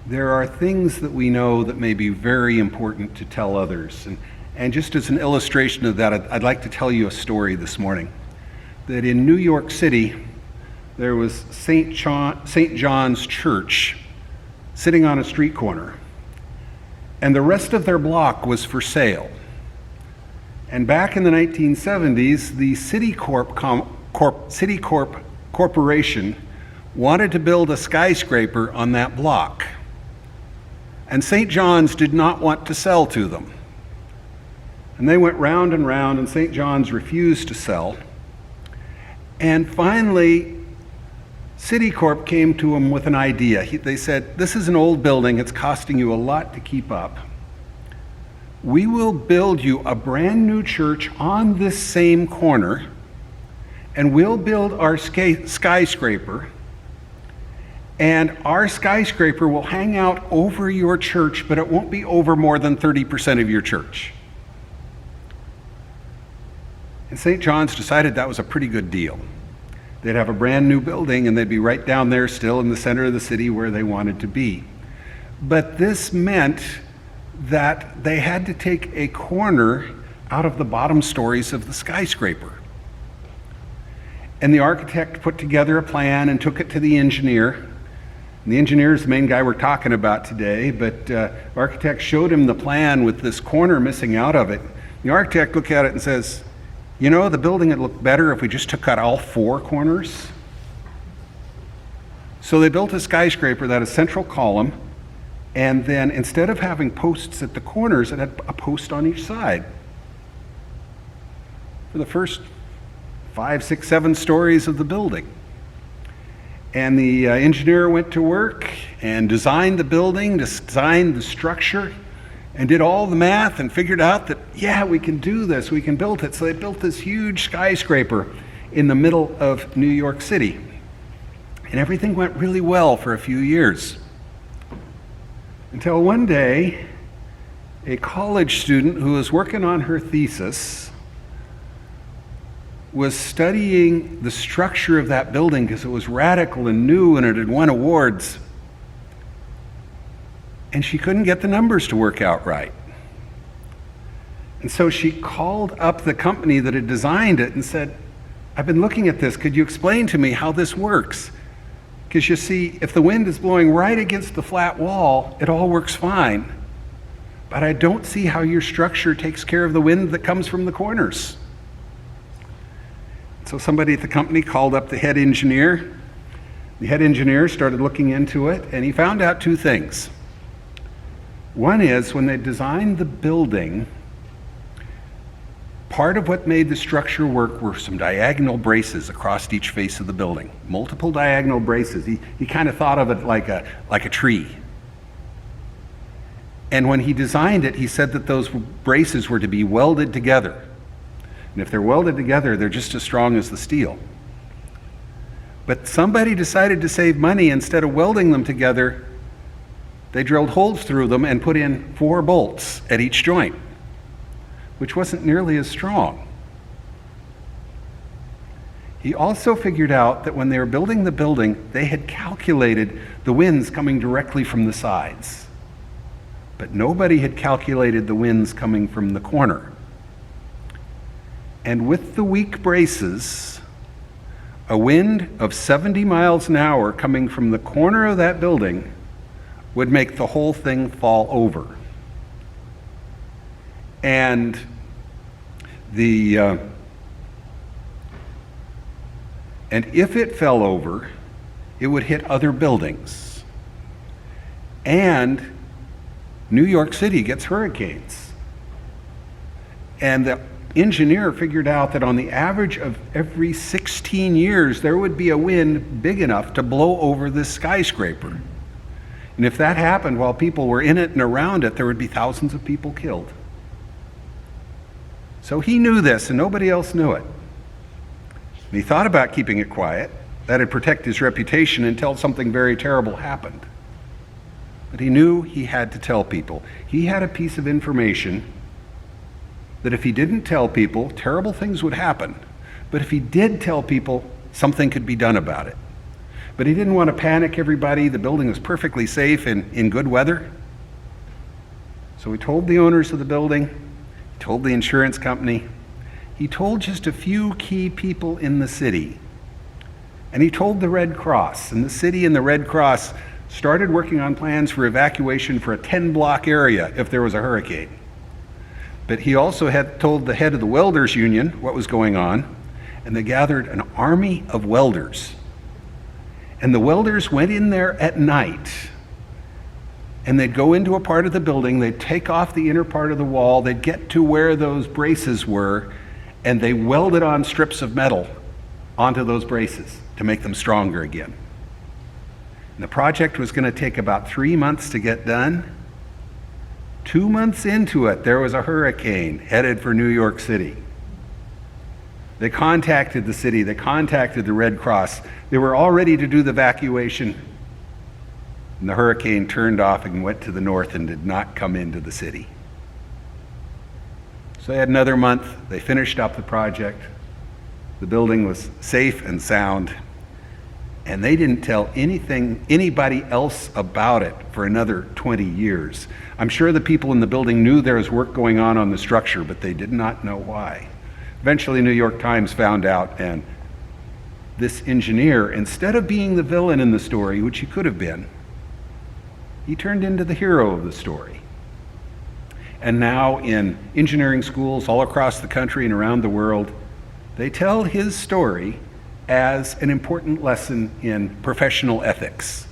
there are things that we know that may be very important to tell others. And just as an illustration of that, I'd like to tell you a story this morning. That in New York City, there was St. John's Church sitting on a street corner, and the rest of their block was for sale. And back in the 1970s, the Citicorp Corporation wanted to build a skyscraper on that block. And St. John's did not want to sell to them. And they went round and round, and St. John's refused to sell. And finally, Citicorp came to them with an idea. They said, this is an old building, it's costing you a lot to keep up. We will build you a brand new church on this same corner, and we'll build our skyscraper, and our skyscraper will hang out over your church, but it won't be over more than 30% of your church. And St. John's decided that was a pretty good deal. They'd have a brand new building, and they'd be right down there still in the center of the city where they wanted to be. But this meant that they had to take a corner out of the bottom stories of the skyscraper. And the architect put together a plan and took it to the engineer. And the engineer is the main guy we're talking about today, but the architect showed him the plan with this corner missing out of it. The architect looked at it and says, you know, the building would look better if we just took out all four corners. So they built a skyscraper that had a central column, and then instead of having posts at the corners, it had a post on each side. For the first 5, 6, 7 stories of the building. And the engineer went to work and designed the building, designed the structure, and did all the math and figured out that, yeah, we can do this, we can build it. So they built this huge skyscraper in the middle of New York City. And everything went really well for a few years. Until one day, a college student who was working on her thesis was studying the structure of that building because it was radical and new and it had won awards. And she couldn't get the numbers to work out right. And so she called up the company that had designed it and said, I've been looking at this, could you explain to me how this works? Because you see, if the wind is blowing right against the flat wall, it all works fine. But I don't see how your structure takes care of the wind that comes from the corners. So somebody at the company called up the head engineer. The head engineer started looking into it, and he found out 2 things. One is, when they designed the building, part of what made the structure work were some diagonal braces across each face of the building. Multiple diagonal braces. He kind of thought of it like a tree. And when he designed it, he said that those braces were to be welded together. And if they're welded together, they're just as strong as the steel. But somebody decided to save money. Instead of welding them together, they drilled holes through them and put in 4 bolts at each joint, which wasn't nearly as strong. He also figured out that when they were building the building, they had calculated the winds coming directly from the sides. But nobody had calculated the winds coming from the corner. And with the weak braces, a wind of 70 miles an hour coming from the corner of that building would make the whole thing fall over. And if it fell over, it would hit other buildings. And New York City gets hurricanes. And the engineer figured out that on the average of every 16 years, there would be a wind big enough to blow over this skyscraper. And if that happened while people were in it and around it, there would be thousands of people killed. So he knew this, and nobody else knew it. And he thought about keeping it quiet. That'd protect his reputation until something very terrible happened. But he knew he had to tell people. He had a piece of information that if he didn't tell people, terrible things would happen. But if he did tell people, something could be done about it. But he didn't want to panic everybody. The building was perfectly safe in good weather. So he told the owners of the building, he told the insurance company, he told just a few key people in the city. And he told the Red Cross. And the city and the Red Cross started working on plans for evacuation for a 10-block area if there was a hurricane. But he also had told the head of the welders union what was going on, and they gathered an army of welders. And the welders went in there at night, and they'd go into a part of the building, they'd take off the inner part of the wall, they'd get to where those braces were, and they welded on strips of metal onto those braces to make them stronger again. And the project was going to take about 3 months to get done. 2 months into it, there was a hurricane headed for New York City. They contacted the city, they contacted the Red Cross. They were all ready to do the evacuation, and the hurricane turned off and went to the north and did not come into the city. So they had another month. They finished up the project. The building was safe and sound, and they didn't tell anybody else about it for another 20 years. I'm sure the people in the building knew there was work going on the structure, but they did not know why. Eventually, New York Times found out, and this engineer, instead of being the villain in the story, which he could have been, he turned into the hero of the story. And now in engineering schools all across the country and around the world, they tell his story as an important lesson in professional ethics,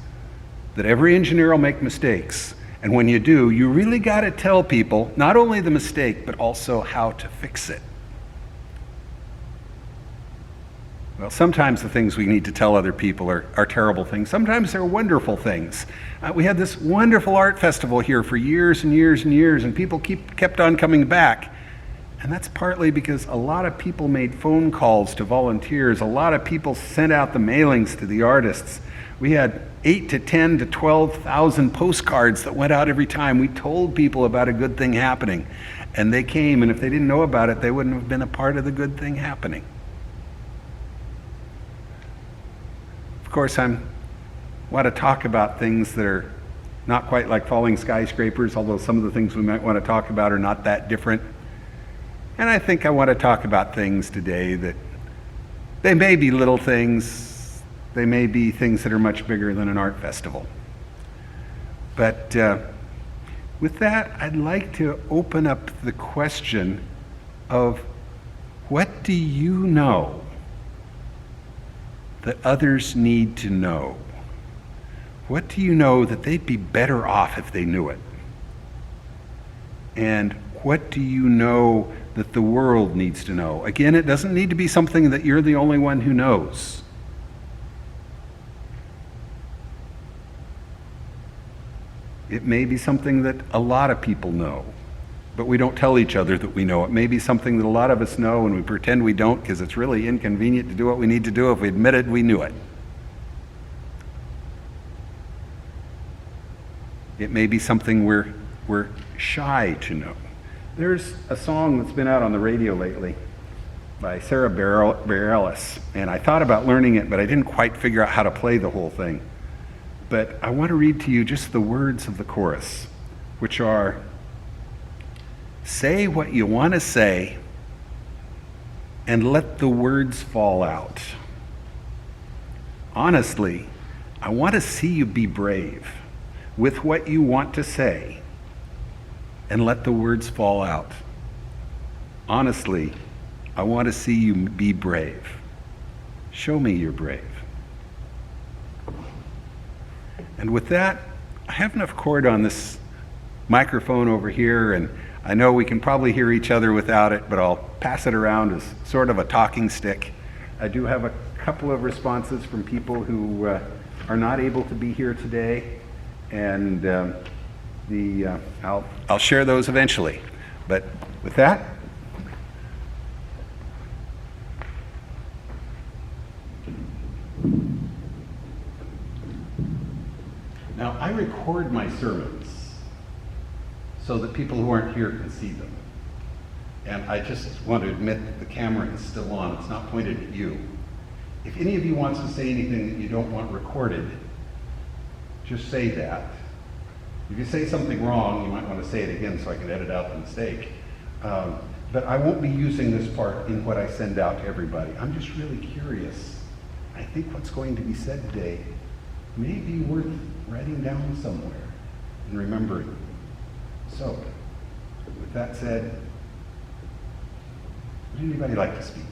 that every engineer will make mistakes, and when you do, you really got to tell people not only the mistake, but also how to fix it. Well, sometimes the things we need to tell other people are terrible things. Sometimes they're wonderful things. We had this wonderful art festival here for years and years and years, and people kept on coming back. And that's partly because a lot of people made phone calls to volunteers. A lot of people sent out the mailings to the artists. We had 8 to 10 to 12,000 postcards that went out every time. We told people about a good thing happening, and they came, and if they didn't know about it, they wouldn't have been a part of the good thing happening. Of course, I want to talk about things that are not quite like falling skyscrapers, although some of the things we might want to talk about are not that different. And I think I want to talk about things today that they may be little things, they may be things that are much bigger than an art festival. But with that, I'd like to open up the question of, what do you know that others need to know? What do you know that they'd be better off if they knew it? And what do you know that the world needs to know? Again, it doesn't need to be something that you're the only one who knows. It may be something that a lot of people know, but we don't tell each other that we know. It may be something that a lot of us know and we pretend we don't because it's really inconvenient to do what we need to do. If we admitted we knew it. It may be something we're shy to know. There's a song that's been out on the radio lately by Sarah Bareilles, and I thought about learning it, but I didn't quite figure out how to play the whole thing. But I want to read to you just the words of the chorus, which are, "Say what you want to say and let the words fall out. Honestly, I want to see you be brave with what you want to say and let the words fall out. Honestly, I want to see you be brave. Show me you're brave." And with that, I have enough cord on this microphone over here, and I know we can probably hear each other without it, but I'll pass it around as sort of a talking stick. I do have a couple of responses from people who are not able to be here today, and I'll share those eventually. But with that, now I record my sermons so that people who aren't here can see them. And I just want to admit that the camera is still on. It's not pointed at you. If any of you wants to say anything that you don't want recorded, just say that. If you say something wrong, you might want to say it again so I can edit out the mistake. But I won't be using this part in what I send out to everybody. I'm just really curious. I think what's going to be said today may be worth writing down somewhere and remembering. So, with that said, would anybody like to speak?